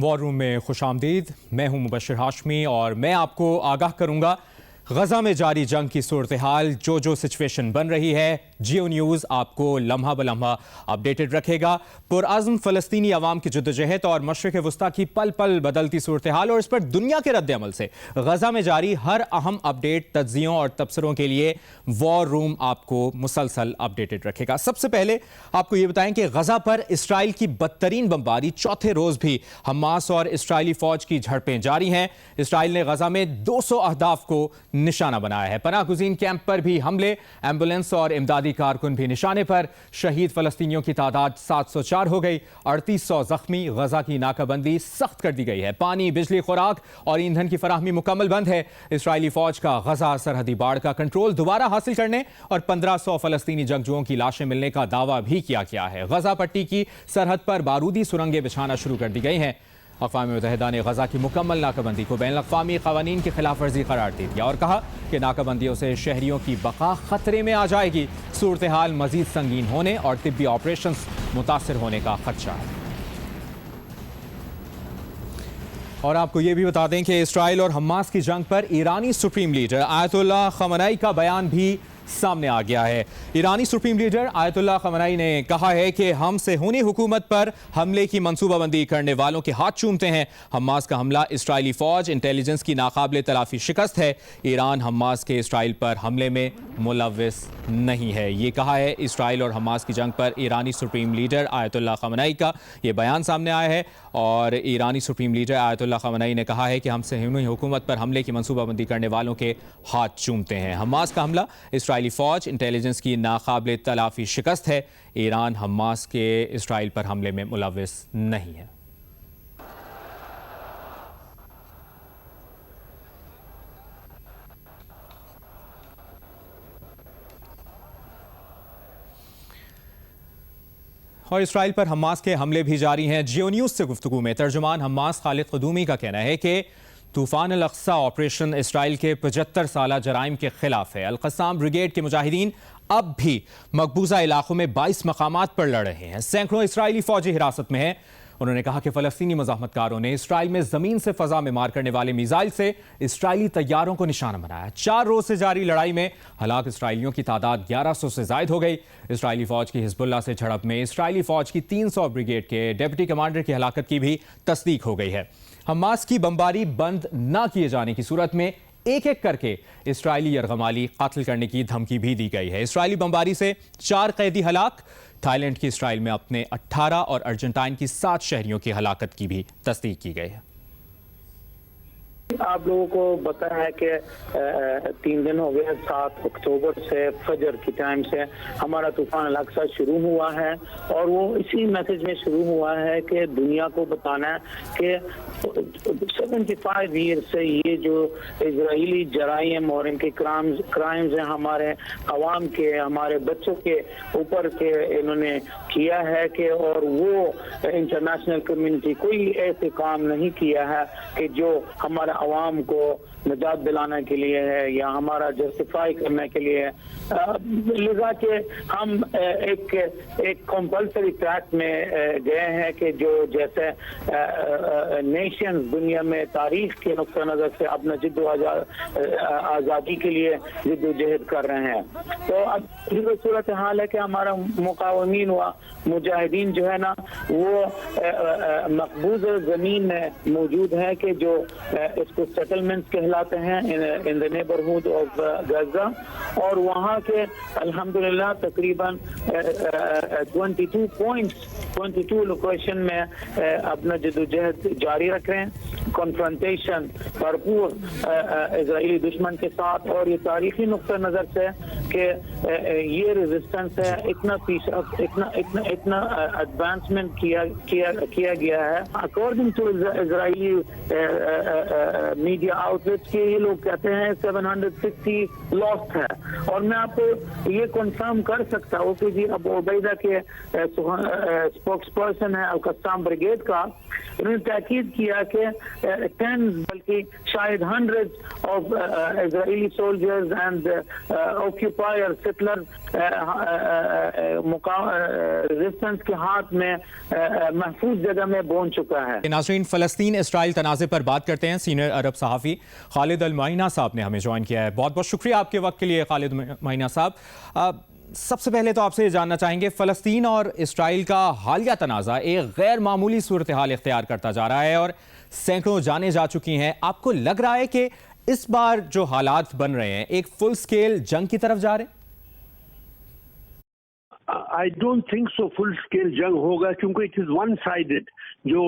وار روم میں خوش آمدید. میں ہوں مبشر ہاشمی اور میں آپ کو آگاہ کروں گا غزہ میں جاری جنگ کی صورتحال. جو سچویشن بن رہی ہے جیو نیوز آپ کو لمحہ بلمحہ اپڈیٹڈ رکھے گا. پرعزم فلسطینی عوام کی جدوجہد اور مشرق وسطیٰ کی پل پل بدلتی صورتحال اور اس پر دنیا کے رد عمل سے غزہ میں جاری ہر اہم اپڈیٹ، تجزیوں اور تبصروں کے لیے وار روم آپ کو مسلسل اپڈیٹڈ رکھے گا. سب سے پہلے آپ کو یہ بتائیں کہ غزہ پر اسرائیل کی بدترین بمباری چوتھے روز بھی حماس اور اسرائیلی فوج کی جھڑپیں جاری ہیں. اسرائیل نے غزہ میں 200 اہداف کو نشانہ بنایا ہے. پناہ گزین کیمپ پر بھی حملے، ایمبولینس اور امدادی کارکن بھی نشانے پر. شہید فلسطینیوں کی تعداد 704 ہو گئی، 3800 زخمی. غزہ کی ناکہ بندی سخت کر دی گئی ہے. پانی، بجلی، خوراک اور ایندھن کی فراہمی مکمل بند ہے. اسرائیلی فوج کا غزہ سرحدی باڑ کا کنٹرول دوبارہ حاصل کرنے اور 1500 فلسطینی جنگجوؤں کی لاشیں ملنے کا دعویٰ بھی کیا گیا ہے. غزہ پٹی کی سرحد پر بارودی سرنگیں بچھانا شروع کر دی گئی ہیں. اقوام متحدہ نے غزہ کی مکمل ناکہ بندی کو بین الاقوامی قوانین کی خلاف ورزی قرار دے دیا اور کہا کہ ناکہ بندیوں سے شہریوں کی بقا خطرے میں آ جائے گی. صورتحال مزید سنگین ہونے اور طبی آپریشنز متاثر ہونے کا خدشہ ہے. اور آپ کو یہ بھی بتا دیں کہ اسرائیل اور حماس کی جنگ پر ایرانی سپریم لیڈر آیت اللہ خامنئی کا بیان بھی سامنے آ گیا ہے. ایرانی سپریم لیڈر آیت اللہ خامنئی نے کہا ہے کہ ہم صہیونی حکومت پر حملے کی منصوبہ بندی کرنے والوں کے ہاتھ چومتے ہیں. حماس کا حملہ اسرائیلی فوج انٹیلیجنس کی ناقابل تلافی شکست ہے. ایران حماس کے اسرائیل پر حملے میں ملوث نہیں ہے. یہ کہا ہے اسرائیل اور حماس کی جنگ پر ایرانی سپریم لیڈر آیت اللہ خامنئی کا یہ بیان سامنے آیا ہے. اور ایرانی سپریم لیڈر آیت اللہ خامنئی نے کہا ہے کہ ہم صہیونی حکومت پر حملے کی منصوبہ بندی کرنے والوں کے ہاتھ چومتے ہیں. حماس کا حملہ اسرائیلی فوج انٹیلیجنس کی ناقابل تلافی شکست ہے. ایران حماس کے اسرائیل پر حملے میں ملوث نہیں ہے. اور اسرائیل پر حماس کے حملے بھی جاری ہیں. جیو نیوز سے گفتگو میں ترجمان حماس خالد قدومی کا کہنا ہے کہ طوفان الاقصی آپریشن اسرائیل کے 75 سالہ جرائم کے خلاف ہے. القسام بریگیڈ کے مجاہدین اب بھی مقبوضہ علاقوں میں 22 مقامات پر لڑ رہے ہیں. سینکڑوں اسرائیلی فوجی حراست میں ہیں. انہوں نے کہا کہ فلسطینی مزاحمت کاروں نے اسرائیل میں زمین سے فضا میں مار کرنے والے میزائل سے اسرائیلی طیاروں کو نشانہ بنایا. 4 روز سے جاری لڑائی میں ہلاک اسرائیلیوں کی تعداد 1100 سے زائد ہو گئی. اسرائیلی فوج کی حزب اللہ سے جھڑپ میں اسرائیلی فوج کی 300 بریگیڈ کے ڈپٹی کمانڈر کی ہلاکت کی بھی تصدیق ہو گئی ہے. حماس کی بمباری بند نہ کیے جانے کی صورت میں ایک ایک کر کے اسرائیلی یرغمالی قتل کرنے کی دھمکی بھی دی گئی ہے. اسرائیلی بمباری سے 4 قیدی ہلاک. تھائی لینڈ کی اسرائیل میں اپنے 18 اور ارجنٹائن کی 7 شہریوں کی ہلاکت کی بھی تصدیق کی گئی ہے. آپ لوگوں کو بتایا ہے کہ 3 دن ہو گئے. 7 اکتوبر سے فجر کی ٹائم سے ہمارا طوفان الاقصی شروع ہوا ہے اور وہ اسی میسج میں شروع ہوا ہے کہ دنیا کو بتانا ہے کہ 75 ایئر سے یہ جو اسرائیلی جرائم اور ان کے کرائمز ہیں ہمارے عوام کے، ہمارے بچوں کے اوپر کے انہوں نے کیا ہے کہ اور وہ انٹرنیشنل کمیونٹی کوئی ایسے کام نہیں کیا ہے کہ جو ہمارا عوام کو نجات دلانے کے لیے ہے یا ہمارا جسٹیفائی کرنے کے لیے ہے. لذا کہ ہم ایک کمپلسری ٹریک میں گئے ہیں کہ جو جیسے نیشنز دنیا میں تاریخ کے نقطہ نظر سے اپنا جد و آزادی کے لیے جد و جہد کر رہے ہیں. تو اب یہ صورت حال ہے کہ ہمارا مقاومین و مجاہدین جو ہے نا وہ مقبوض زمین میں موجود ہے کہ جو اس کو سیٹلمنٹس کہلاتے ہیں ان دا نیبرہڈ آف غزہ. اور وہاں کے الحمدللہ تقریباً 22 لوکیشن میں اپنا جدوجہد جاری رکھ رہے ہیں. کنفرنٹیشن بھرپور اسرائیلی دشمن کے ساتھ. اور یہ تاریخی نقطہ نظر سے کہ یہ ریزسٹنس ہے اتنا ایڈوانسمنٹ کیا گیا ہے. According to Israeli media outlets کے یہ لوگ کہتے ہیں 760 لاسٹ ہے. اور میں آپ کو یہ کنفرم کر سکتا ہوں کہ جی ابو عبیدہ کے اسپوکس پرسن ہے القسام بریگیڈ کا، انہوں نے تاکید کیا کہ 10 بلکہ شاید 100 of Israeli soldiers and occupier occupier settler resistance کے ہاتھ میں محفوظ جگہ میں پہنچ چکا ہے. ناظرین، فلسطین اسرائیل تنازع پر بات کرتے ہیں. سینئر عرب صحافی خالد المعینہ صاحب نے ہمیں جوائن کیا ہے. بہت بہت شکریہ آپ کے وقت کے لیے خالد المعینہ صاحب. سب سے پہلے تو آپ سے یہ جاننا چاہیں گے، فلسطین اور اسرائیل کا حالیہ تنازع ایک غیر معمولی صورتحال اختیار کرتا جا رہا ہے اور سینکڑوں جانیں جا چکی ہیں. آپ کو لگ رہا ہے کہ اس بار جو حالات بن رہے ہیں ایک فل سکیل جنگ کی طرف جا رہے ہیں؟ I don't think so full scale جنگ ہوگا، کیونکہ it is one sided. جو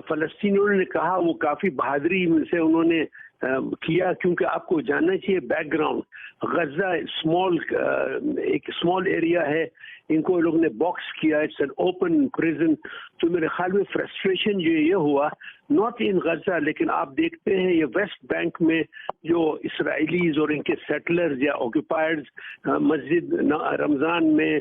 فلسطینیوں نے کہا وہ کافی بہادری سے انہوں نے کیا، کیونکہ آپ کو جاننا چاہیے بیک گراؤنڈ. غزہ ایک اسمال ایریا ہے، ان کو لوگ نے باکس کیا، اٹس این اوپن پریزن. تو میرے خیال میں فرسٹریشن جو یہ ہوا ناٹ ان غزہ، لیکن آپ دیکھتے ہیں یہ ویسٹ بینک میں جو اسرائیلیز اور ان کے سیٹلرز یا آکوپائرز مسجد رمضان میں،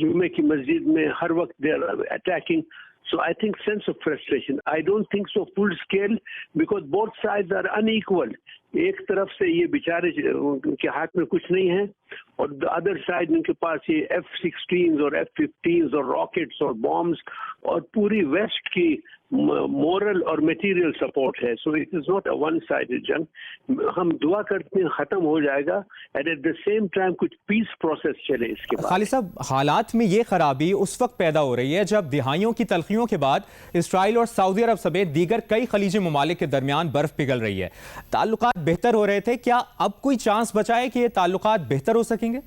جمعے کی مسجد میں ہر وقت they are attacking. So I think sense of frustration. I don't think so full scale because both sides are unequal. ایک طرف سے یہ بیچارے کے ہاتھ میں کچھ نہیں ہے اور ادر سائڈ ان کے پاس یہ F-16 اور F-15 اور راکٹس اور بامز اور پوری ویسٹ کی مورل اور میٹیریل سپورٹ ہے. So it is not a one sided جنگ. ہم دعا کرتے ہیں ختم ہو جائے گا and at the same time کچھ پیس پروسیس چلے اس کے بعد. خالد صاحب، حالات میں یہ خرابی اس وقت پیدا ہو رہی ہے جب دہائیوں کی تلخیوں کے بعد اسرائیل اور سعودی عرب سمیت دیگر کئی خلیجی ممالک کے درمیان برف پگھل رہی ہے. تعلقات بہتر ہو رہے تھے، کیا اب کوئی چانس بچا ہے کہ یہ تعلقات بہتر ہو سکیں گے؟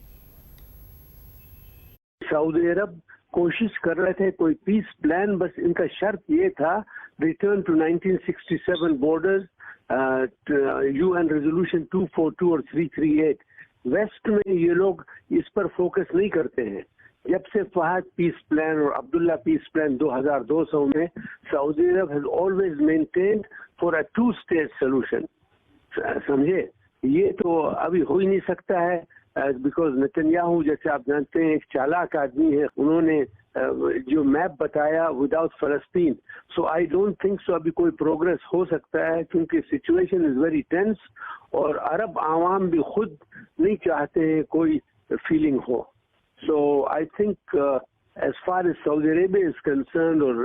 سعودی عرب کوشش کر رہے تھے کوئی پیس پلان، بس ان کا شرط یہ تھا return to 1967 borders, UN resolution 242 اور 338. ویسٹ میں یہ لوگ اس پر فوکس نہیں کرتے ہیں. جب سے فہد پیس پلان اور عبداللہ پیس پلان 2002 میں، Saudi Arab has always maintained for a 2-state solution. سمجھے؟ یہ تو ابھی ہو ہی نہیں سکتا ہے بیکاز نتنیاہو جیسے آپ جانتے ہیں ایک چالاک آدمی ہے، انہوں نے جو میپ بتایا وداؤٹ فلسطین. سو آئی ڈونٹ تھنک سو ابھی کوئی پروگرس ہو سکتا ہے کیونکہ سچویشن از ویری ٹینس اور عرب عوام بھی خود نہیں چاہتے ہیں کوئی feeling who. So I think as far as Saudi Arabia is concerned اور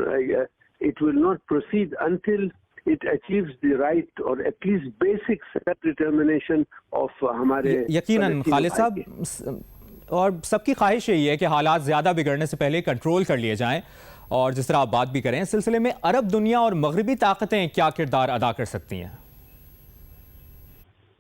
it will not proceed until it achieves the right or at least basic self-determination of ہمارے. یقیناً خالد صاحب، اور سب کی خواہش یہی ہے کہ حالات زیادہ بگڑنے سے پہلے کنٹرول کر لیے جائیں، اور جس طرح آپ بات بھی کریں اس سلسلے میں عرب دنیا اور مغربی طاقتیں کیا کردار ادا کر سکتی ہیں؟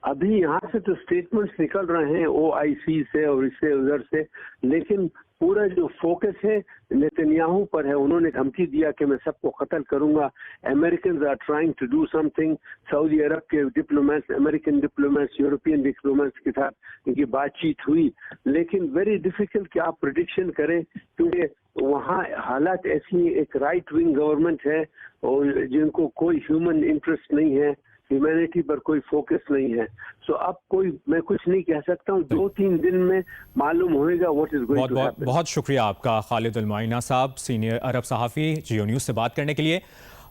ابھی یہاں سے تو اسٹیٹمنٹس نکل رہے ہیں OIC سے اور اس سے ادھر سے، لیکن پورا جو فوکس ہے نتنیاہو پر ہے. انہوں نے دھمکی دیا کہ میں سب کو قتل کروں گا. Americans are trying to do something. Saudi Arab کے diplomats, American diplomats, European diplomats کے ساتھ ان کی بات چیت ہوئی، لیکن ویری ڈیفیکلٹ کہ آپ پریڈکشن کریں کیونکہ وہاں حالات ایسی، ایک رائٹ ونگ گورنمنٹ ہے اور جن کو کوئی ہیومن انٹرسٹ نہیں ہے، ہیومینٹی پر کوئی فوکس نہیں ہے. سو اب میں کچھ نہیں کہہ سکتا ہوں. 2-3 دن میں معلوم ہوئے گا what is going to happen. بہت شکریہ آپ کا خالد المعینہ صاحب، سینئر عرب صحافی، جیو نیوز سے بات کرنے کے لیے.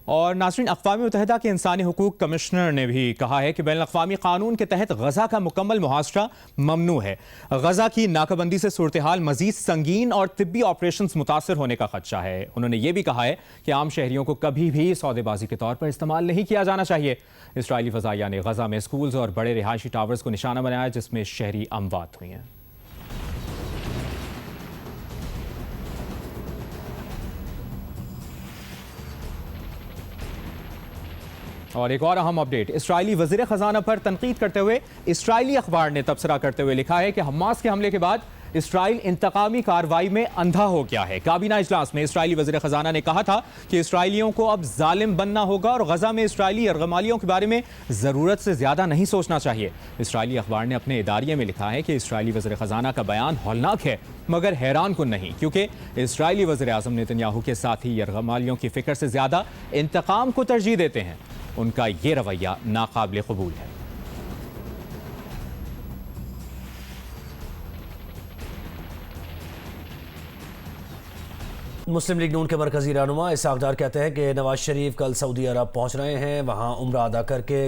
اور ناظرین، اقوام متحدہ کے انسانی حقوق کمشنر نے بھی کہا ہے کہ بین الاقوامی قانون کے تحت غزہ کا مکمل محاصرہ ممنوع ہے. غزہ کی ناکہ بندی سے صورتحال مزید سنگین اور طبی آپریشنز متاثر ہونے کا خدشہ ہے. انہوں نے یہ بھی کہا ہے کہ عام شہریوں کو کبھی بھی سودے بازی کے طور پر استعمال نہیں کیا جانا چاہیے. اسرائیلی فضائیہ نے غزہ میں اسکولز اور بڑے رہائشی ٹاورز کو نشانہ بنایا جس میں شہری اموات ہوئی ہیں. اور ایک اور اہم اپڈیٹ، اسرائیلی وزیر خزانہ پر تنقید کرتے ہوئے اسرائیلی اخبار نے تبصرہ کرتے ہوئے لکھا ہے کہ حماس کے حملے کے بعد اسرائیل انتقامی کارروائی میں اندھا ہو گیا ہے. کابینہ اجلاس میں اسرائیلی وزیر خزانہ نے کہا تھا کہ اسرائیلیوں کو اب ظالم بننا ہوگا اور غزہ میں اسرائیلی یرغمالیوں کے بارے میں ضرورت سے زیادہ نہیں سوچنا چاہیے. اسرائیلی اخبار نے اپنے اداریے میں لکھا ہے کہ اسرائیلی وزیر خزانہ کا بیان ہولناک ہے مگر حیران کن نہیں، کیونکہ اسرائیلی وزیر اعظم نتنیاہو کے ساتھی یرغمالیوں کی فکر سے زیادہ انتقام کو ترجیح دیتے ہیں. ان کا یہ رویہ ناقابل قبول ہے. مسلم لیگ نون کے مرکزی رہنما اسحاق ڈار کہتے ہیں کہ نواز شریف کل سعودی عرب پہنچ رہے ہیں، وہاں عمرہ ادا کر کے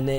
NA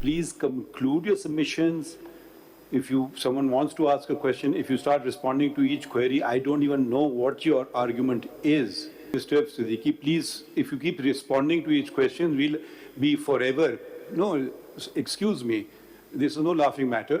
Please conclude your submissions. If someone wants to ask a question, if you start responding to each query, I don't even know what your argument is. Mr. Siddiqui, please, if you keep responding to each question, we'll be forever. No, excuse me. This is no laughing matter.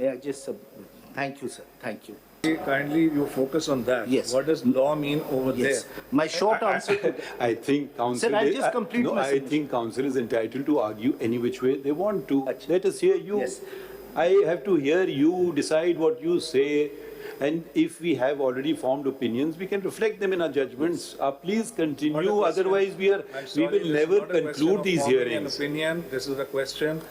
Yeah, just thank you, sir. Thank you. Kindly, you focus on that. Yes. What does law mean over Yes. there? My short answer to I think counsel. Sir, I'll just complete no, my I submission. think counsel is entitled to argue any which way they want to. Achha. Let us hear you. Yes. I have to hear you decide what you say, and if we have already formed opinions, we can reflect them in our judgments. Please continue. Otherwise, we sorry, will this is never not a question conclude of these forming hearings. An opinion. This is a question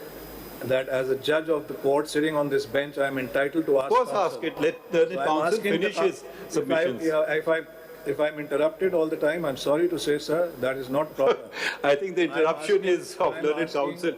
that, as a judge of the court sitting on this bench, I am entitled to ask. Of course, counsel. ask it. Let the So I'm counsel asking finish his submissions. If I'm interrupted all the time, I'm sorry to say, sir, that is not proper. I think the interruption is of learned counsel.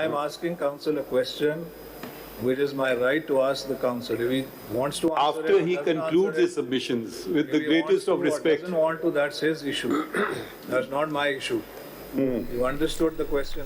I am asking counsel a question, which is my right to ask the counsel. If he wants to answer After it, he doesn't concludes answer his it. submissions with If the he greatest wants of to or respect. doesn't want to, that's his issue. That's not my issue. You understood the question.